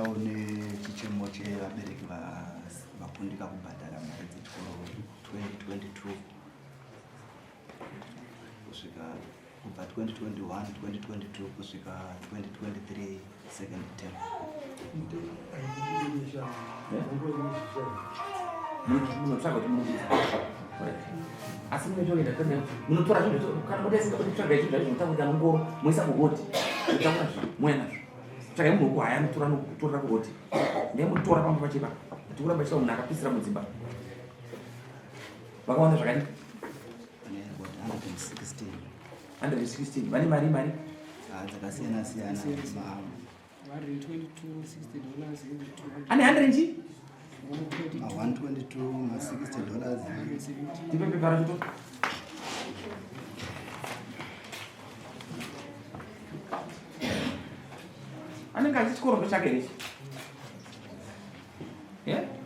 une chichemo chevabereki vakundika kubhadhara mari dzechikoro 2022 kusvika kubva 2021 2022 kusvika 2023 second term. Munotsvaga kuti asi munotoenda kana munotora zvinhu kana mudaisika kuti tsvaga izvo zvaizvinotakuita nongoro moisa kuroti kutakura zvinhu moenazvo tsvaga imuoko haya mutora nokutorera kuroti ndemutora pamwe pachipa kuti kuramba chiita munhu akapisira mudzimba vakawanda zvakadii 116 vane mari dzakasiyana siyana ane 100 nji $122 $60 tipepe parachito anenge achichikoro ndochake rechi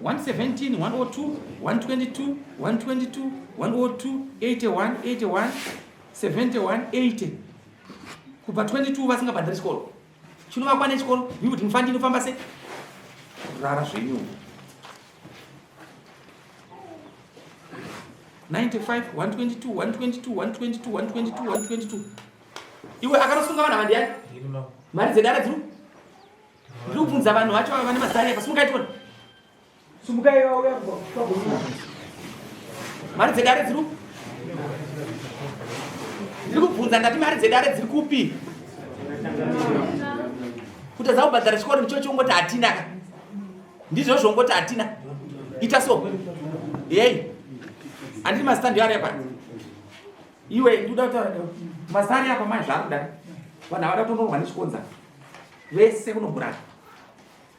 117 102 122 122 102 81 81 71 80 kubva 22 vasingabhadhari chikoro chinovakwa nechikoro kuti mufandi inofamba sei rara zvenyu 95 122 122 122 122 122 iwe akanosunga vanhu avandiani mari dzedara dziri kubvunza vanhu vacho vane mazari apa simukaitona mari dzedare dziri ndiri kubvunza ndati mari dzedare dziri kupi kuti dzakubhadhara chikoro ndicho chongoti hatina ka ndizvo zvongoti hatina ita so yei andiri masitandi ari apa iwe ndikuda kutaura masitari apa mai zvakuda vanhu avada kutonorwa nechikonza vese kunogurana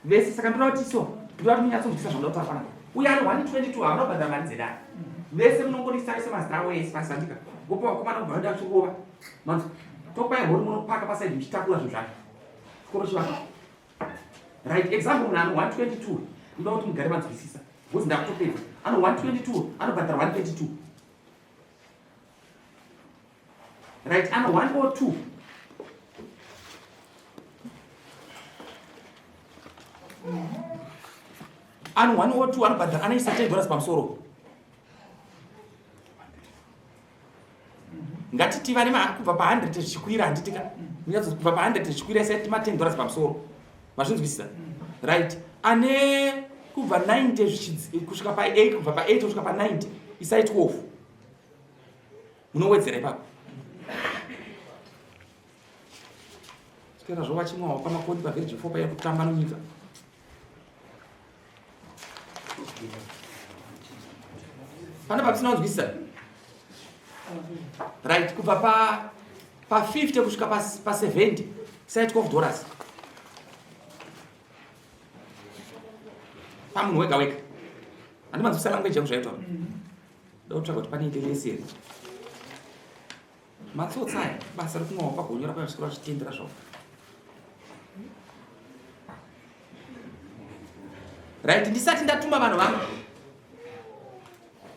vese saka ndoda kuti so ndoda kuti munyatsonzwisa zvoda kutaura panapa uye ari 122 havana kubhadhara mari dzedare vese munongorisa vese mazita avo ese pasandika gopa vakomana kubva vada kuchirova manzi tokwai hori munopaka pasaidi muchitakura zvinhu zvake chikoro chivaka right example munhu ano 122 ndoda kuti mugare manzwisisa bcause ndakutopedza ano 122 anobhadhara 122 right ano 102 ano 102 anobhadhara anoisa $10 pamusoro ngatiti vane kubva pa100 zvichikwira handitika kubva pa100 zvichikwira isati $10 pamusoro mazvinzwisisa right ane kubva 90 kusvika pa8 kubva pa8 kusvika pa90 isai 12 munowedzera ipapo sikera zvova chimwawa pamakodi paverigi 4 paya kutamba nomunyika pane papisina kunzwisisa right kubva pa50 kusvika pa70 isai $12 pamunhu wega wega handimanzwisa language yangu zvaitwa dautsvaga kuti pane intelesi here matsotsaya basa rekumwawa pagonyora payasvikira vachitendera zvavo right ndisati ndatuma vanhu vangu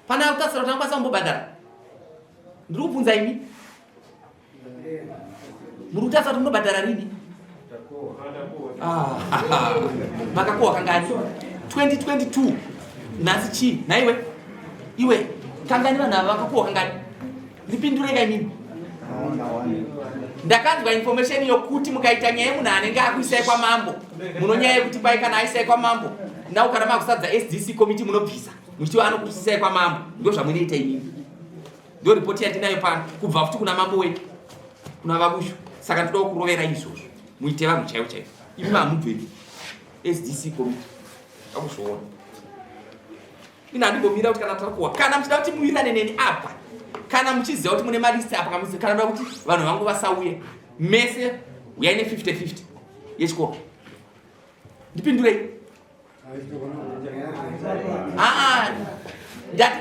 pana kutarisira kuti angakwanisa kumbobhadhara ndiri kubvunza imi muri kutarisira kuti munobhadhara rini makakohwa kangani 2022 nhasi chii naiwe iwe kangani vanhu ava vakakohwa kangani ndipindureka inini ndakanzwa information yokuti mukaita nyaya yemunhu anenge akuisai kwamambo munonyaya yekuti kwai kana aisai kwamambo nau kana makusadza SDC committee munobvisa muchiti anokuisai kwamambo ndo zvamunoita inini ndo ripoti yatinayo pano kubva futi kuna mambo wedu kuna vabushu saka ndoda kurovera izvozvo muite vanhu chaivo chaivo imi mamubveni SDC committee akuzvoona ina handimbomira kuti kana takuwa kana muchida kuti muwirirane neni apa kana muchiziva kuti mune malisi apa kana ndoda kuti vanhu vangu vasauye mese uyai ne50-50 yechikoro ndipindurei ndati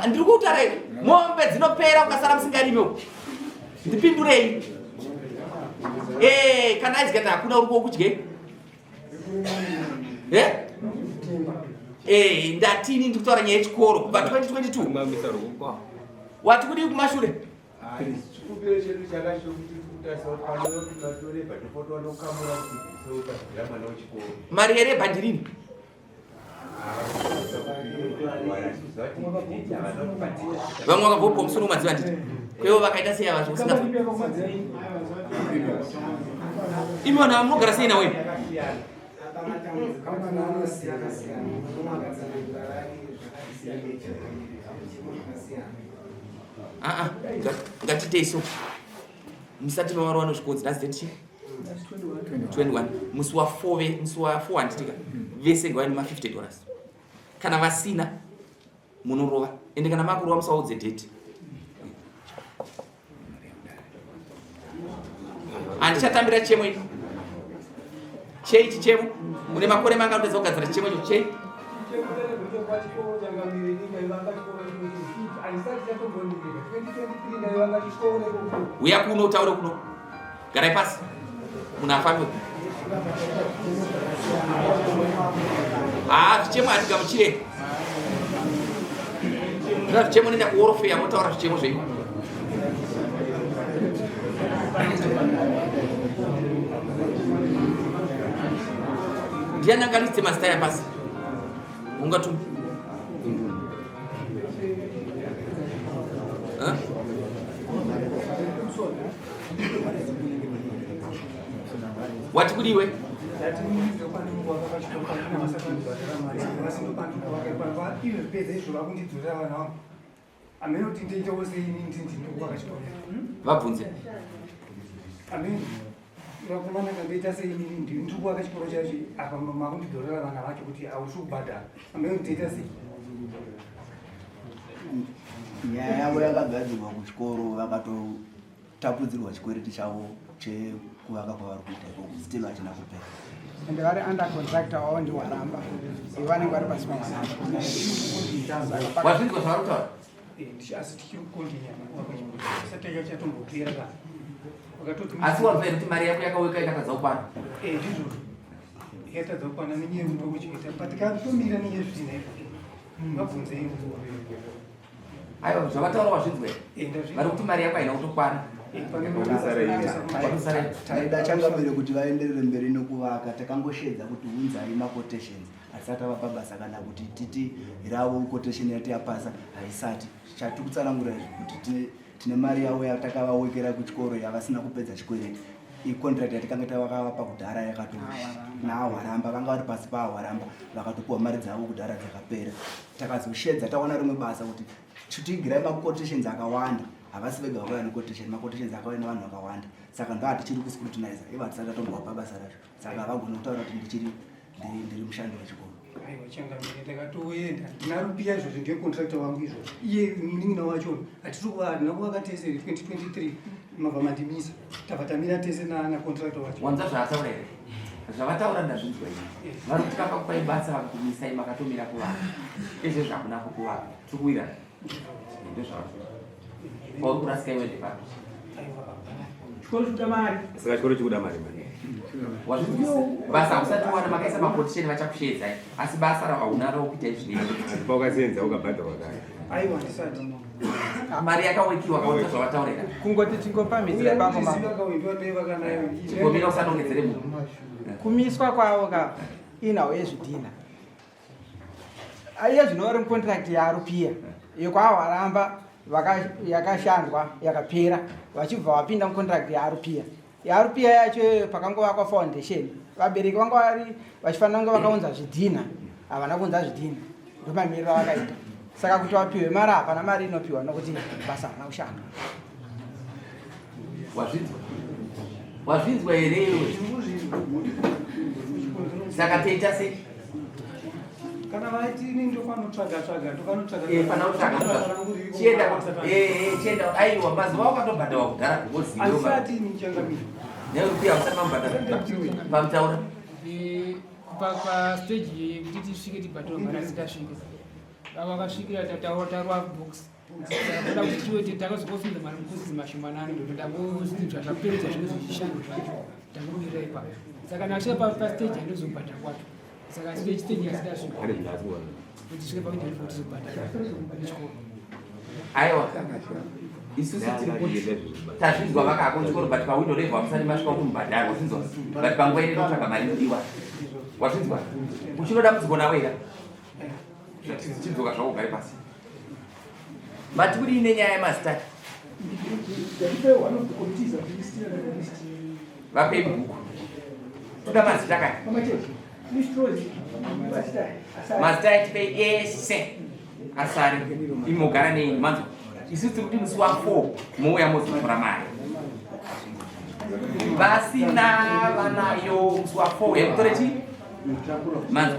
ndiri kutaura mombe dzinopera ukasara musingarimiwo ndipindurei kana aizikati hakuna uri kuokudyei ndatini ndiri kutaura nyaya yechikoro kubva 2022 wati kudii kumashure mari here bhandi rini vamwe vakabvopa musoro madziva nditi kwevo vakaita sei vanhu usinga imi vanhu vamunogara sei nawe ngatitei so musati mavaro vanozvikodzi that's the 21 musi wa4 handitika vese ngavani ma$50 kana vasina munorova ende kana makurova musaudze date handichatambira chemo ichi chei chichemo mune makore manga kutedza kugadzira chichemo icho chei uya kuno utaure kuno garai pasi munhu afambe zvichemo hatigamuchirei nda zvichemo nenda kuorofeya motaura zvichemo zvenyu ndiananganidze mazita ya pasi ungatumi wati kudiwe vabvunze vakomana kandoita sei ndiri kuaka chikoro chacho apa makundidhorera vana vacho kuti hausvi kubhadhara amenotoita sei nyaya yavo yakagadzirwa kuchikoro vakatotapudzirwa chikwereti chavo chekuvaka kwavari kuita ikoko still hachina kupera ende vari under contractor wavo ndiwaramba vanenge vari pasi pawaramba wazvinzwa zvavari kutaura asi tichiri kukontinya sataicha chatombopera kana asi wabvere kuti mari yako yakaweka yakatadza kukwana ndizvo yakatadza kukwana nenyaya yekuti wakuchiita but katotomira nenyaya zvidhina vabvunzei aiwa zvavataura wazvinzwa vari kuti mari yako haina kutokwana taida changambere kuti vaenderere mberi nokuvaka takangoshedza kuti unzai maquotations asati avapa basa kana kuti titi ravo quotation yati yapasa haisati chati kutsanangura kuti tine mari yavo yatakavawekera kuchikoro yavasina kupedza chikwereti icontract yatikanga tavakavapa kudhara yakatosha naahwaramba vanga vari pasi paahwaramba vakatopiwa mari dzavo kudhara dzakapera takazoshedza taona rimwe basa kuti chitigirai maquotations akawanda havasi vega vakauya nequotation maquotations akauya nevanhu vakawanda saka ndo hatichiri kuscrutinize ivo hatisati tatombowapa basa racho saka havagona kutaura kuti ndiri mushandi wechikoro aiwa changamire takatoenda ndinarupia izvozvo ndecontractor wangu izvozvo iye munin'ina wacho hatiri kuvaka tese 2023 mabva mandimisa tabva tamira tese nacontractor wacho wanza zvavataura here zvavataura ndazvinzwa ini vari kuti vakakupai basa vakakumisai makatomira kuvaka izvezvo hakuna kukuvaka tikuwira ndo zvavaa pauri kurasika iwende papi chikoro chikuda mari saka chikoro chikuda mari basa usati wana makaisa maquotation vachakushedzai asi basa hauna rokuita izvinei paukasenza ukabhadharwa kare aiwa ndisati mari yakawekiwa kaunza zvavataurira kungoti tingopamhidzira ipapo tingomira usanongedzere munhu kumiswa kwavo inhawo yezvidhina aiye zvinova mucontract yaarupia yokwahwaramba yakashandwa yakapera vachibva vapinda mucontract yaarupia yacho pakangovakwa foundation vabereki vanga vari vachifanira kunge vakaunza zvidhina havana kuunza zvidhina ndomamiriro vakaita saka kuti vapiwe mari hapana mari inopiwa nokuti basa harina kushanda wazvinzwa here iwe saka teita sei kana vaitini ndofanotsvaga chienda aiwa mazuva wakatobhadhawa kudhara asatini changamiri neurupia usati mambhadhara pamutaura pastage yekuti tisvike tibhadhara mari asitasvike vakasvikira tatarwa box oda kuti tiwete takazokofunda mari mukosi mashomanani ndododambozvinzva zvaperedza zvine zvishando zvacho tangomirira ipapo saka nasvika pastage andozobhadhara kwacho saka stage stage asitasvika kuti tisvike pakuti tizobhadhara nechikoro aiwa isusu tazvinzwa vakako chikoro but pawindo level hamusati masvika kuti mubhadhara wazvinzwa but panguva ine kutsvaga mari mudiwa wazvinzwa uchinoda mudzikona wera chidzoka zvako ugare pasi mati kuri ine nyaya yemazita vapei bhuku toda mazita kaya mazita etipei ese asari imogara nei manzo isusu tiri kuti musi wa4 mouya mozotora mari vasina vanayo musi wa4 yakutore chii manzo